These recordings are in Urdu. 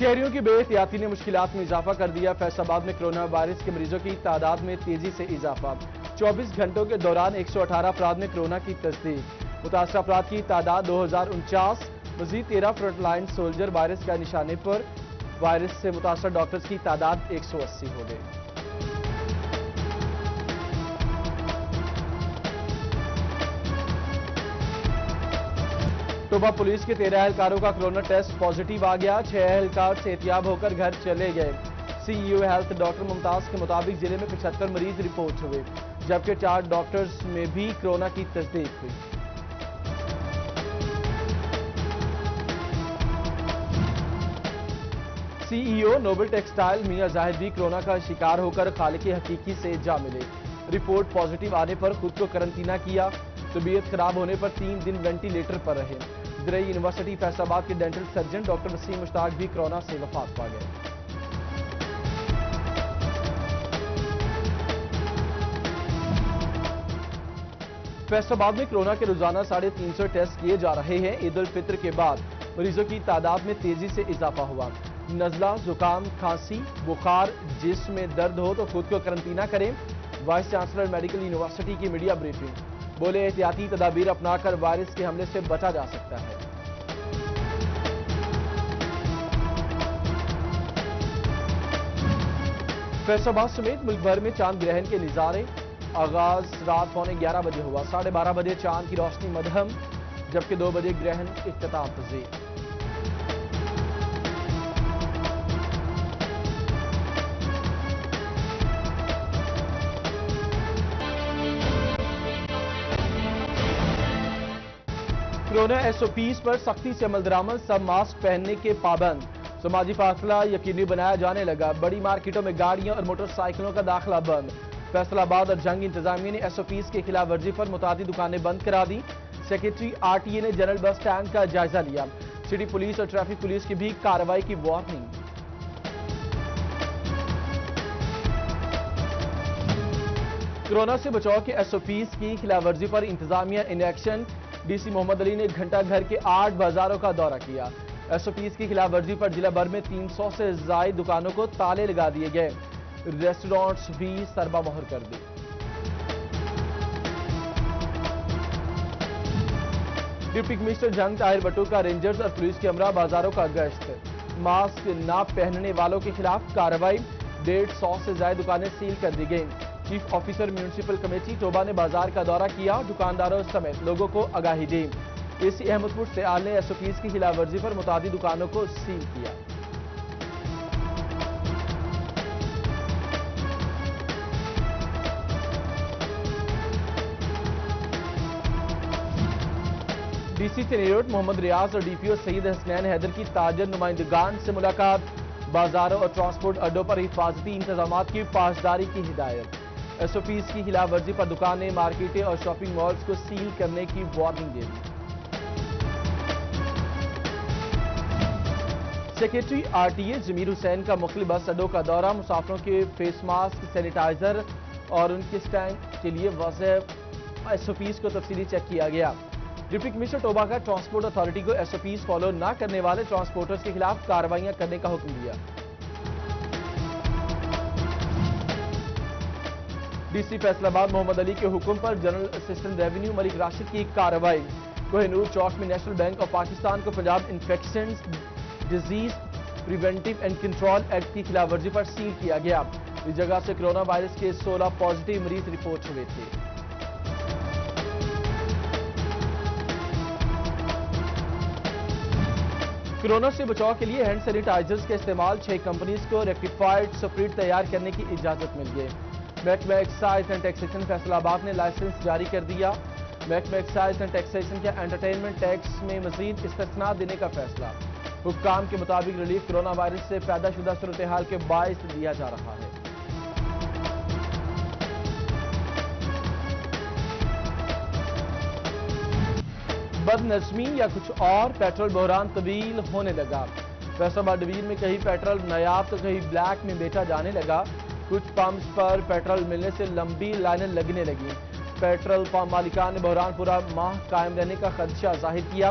شہریوں کی بے احتیاطی نے مشکلات میں اضافہ کر دیا۔ فیصل آباد میں کرونا وائرس کے مریضوں کی تعداد میں تیزی سے اضافہ۔ 24 گھنٹوں کے دوران 118 افراد میں کرونا کی تصدیق۔ متاثرہ افراد کی تعداد 2049۔ مزید 13 فرنٹ لائن سولجر وائرس کا نشانے پر۔ وائرس سے متاثرہ ڈاکٹرز کی تعداد 180 ہو گئی۔ ٹوبہ پولیس کے 13 اہلکاروں کا کرونا ٹیسٹ پازیٹیو آ گیا۔ 6 اہلکار صحتیاب ہو کر گھر چلے گئے۔ سی ای او ہیلتھ ڈاکٹر ممتاز کے مطابق ضلع میں 75 مریض رپورٹ ہوئے، جبکہ 4 ڈاکٹرز میں بھی کرونا کی تصدیق ہوئی۔ سی ای او نوبل ٹیکسٹائل میاں زاہد بھی کرونا کا شکار ہو کر خالق حقیقی سے جا ملے۔ رپورٹ پازیٹیو آنے پر خود کو قرنطینہ کیا۔ طبیعت خراب ہونے پر 3 دن وینٹی لیٹر پر رہے۔ زرعی یونیورسٹی فیصل آباد کے ڈینٹل سرجن ڈاکٹر وسیم مشتاق بھی کرونا سے وفات پا گئے۔ فیصل آباد میں کرونا کے روزانہ 350 ٹیسٹ کیے جا رہے ہیں۔ عید الفطر کے بعد مریضوں کی تعداد میں تیزی سے اضافہ ہوا۔ نزلہ، زکام، کھانسی، بخار، جسم میں درد ہو تو خود کو قرنطینہ کریں۔ وائس چانسلر میڈیکل یونیورسٹی کی میڈیا بریفنگ۔ بولے احتیاطی تدابیر اپنا کر وائرس کے حملے سے بچا جا سکتا ہے۔ فیصل آباد سمیت ملک بھر میں چاند گرہن کے نظارے۔ آغاز رات 11:15 بجے ہوا۔ 12:30 بجے چاند کی روشنی مدھم، جبکہ 2 بجے گرہن اختتام پذیر۔ کرونا ایس او پیز پر سختی سے عمل درآمد، سب ماسک پہننے کے پابند۔ سماجی فاصلہ یقینی بنایا جانے لگا۔ بڑی مارکیٹوں میں گاڑیوں اور موٹر سائیکلوں کا داخلہ بند۔ فیصل آباد اور جنگ انتظامیہ نے ایس او پیز کی خلاف ورزی پر متعدد دکانیں بند کرا دیں۔ سیکریٹری آر ٹی اے نے جنرل بس اسٹینڈ کا جائزہ لیا۔ سٹی پولیس اور ٹریفک پولیس کی بھی کارروائی کی وارننگ۔ کرونا سے بچاؤ کے ایس او پیز کی خلاف ورزی پر انتظامیہ ان ایکشن۔ ڈی سی محمد علی نے گھنٹہ گھر کے 8 بازاروں کا دورہ کیا۔ ایس او پیز کی خلاف ورزی پر ضلع بھر میں 300 سے زائد دکانوں کو تالے لگا دیے گئے۔ ریسٹورانٹس بھی سربا مہر کر دی۔ ڈپٹی کمشنر جنگ طاہر بٹو کا رینجرز اور پولیس کے ہمراہ بازاروں کا گشت۔ ماسک نہ پہننے والوں کے خلاف کارروائی۔ 150 سے زائد دکانیں سیل کر دی گئیں۔ Chief officer municipal committee Toba نے بازار کا دورہ کیا، دکانداروں سمیت لوگوں کو آگاہی دی۔ اے سی احمد پور سیال نے ایس او پیز کی خلاف ورزی پر متعدد دکانوں کو سیل کیا۔ ڈی سی سینیروٹ محمد ریاض اور ڈی پی او سید حسنین حیدر کی تاجر نمائندگان سے ملاقات۔ بازاروں اور ٹرانسپورٹ اڈوں پر حفاظتی انتظامات کی پاسداری کی ہدایت۔ ایس او پیز کی خلاف ورزی پر دکانیں، مارکیٹیں اور شاپنگ مالز کو سیل کرنے کی وارننگ دے دی۔ Secretary R T A Zameer Hussain کا مختلف بس اڈوں کا دورہ۔ مسافروں کے فیس ماسک، سینیٹائزر اور ان کے اسٹینڈ کے لیے واضح ایس او پیز کو تفصیلی چیک کیا گیا۔ ڈپٹی کمشنر ٹوبہ کا ٹرانسپورٹ اتھارٹی کو ایس او پیز فالو نہ کرنے والے ٹرانسپورٹرز کے خلاف کارروائیاں کرنے کا حکم دیا۔ ڈی سی فیصل آباد محمد علی کے حکم پر جنرل اسسٹنٹ ریونیو ملک راشد کی کارروائی۔ کوہ نور چوک میں نیشنل بینک آف پاکستان کو Punjab infections disease preventive and control act کی خلاف ورزی پر سیل کیا گیا۔ اس جگہ سے کرونا وائرس کے 16 پازیٹیو مریض رپورٹ ہوئے تھے۔ کرونا سے بچاؤ کے لیے ہینڈ سینیٹائزرز کے استعمال 6 کمپنیز کو ریکٹیفائڈ سپرٹ تیار کرنے کی اجازت مل گئی۔ محکمہ ایکسائز اینڈ ٹیکسیشن فیصل آباد نے لائسنس جاری کر دیا۔ محکمہ ایکسائز اینڈ ٹیکسیشن کے انٹرٹینمنٹ ٹیکس میں مزید استثناء دینے کا فیصلہ۔ حکام کے مطابق ریلیف کرونا وائرس سے پیدا شدہ صورتحال کے باعث دیا جا رہا ہے۔ بد نظمی یا کچھ اور، پیٹرول بحران طویل ہونے لگا۔ فیصل آباد ڈویژن میں کہیں پیٹرول نایاب تو کہیں بلیک میں بیچا جانے لگا۔ کچھ پمپس پر پیٹرول ملنے سے لمبی لائنیں لگنے لگیں۔ پیٹرول پمپ مالکان نے بحران پورا ماہ قائم رہنے کا خدشہ ظاہر کیا۔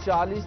40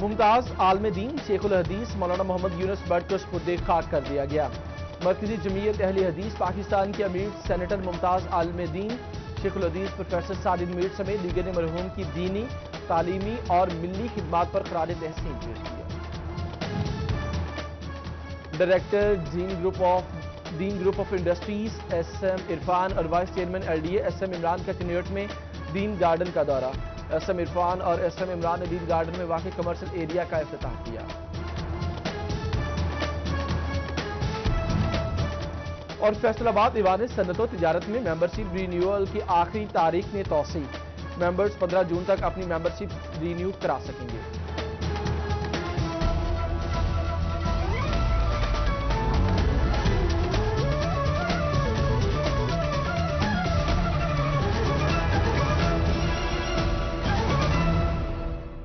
ممتاز عالم دین شیخ الحدیث مولانا محمد یونس بٹ کو سپرد خاک کر دیا گیا۔ مرکزی جمعیت اہل حدیث پاکستان کے امیر سینیٹر ممتاز عالم دین شیخ الحدیث پروفیسر ساجد میر سمیت دیگر نے مرحوم کی دینی، تعلیمی اور ملی خدمات پر خراج تحسین پیش کیا۔ Director Deen group of industries S M Irfan اور vice chairman L D A S M Imran کا چنیوٹ میں دین گارڈن کا دورہ۔ ایس ایم عرفان اور ایس ایم عمران نے دین گارڈن میں واقع کمرشل ایریا کا افتتاح کیا۔ اور فیصل آباد ایوان صنعت و تجارت میں ممبرشپ رینیول کی آخری تاریخ نے توسیع، ممبرز 15 جون تک اپنی ممبرشپ رینیو کرا سکیں گے۔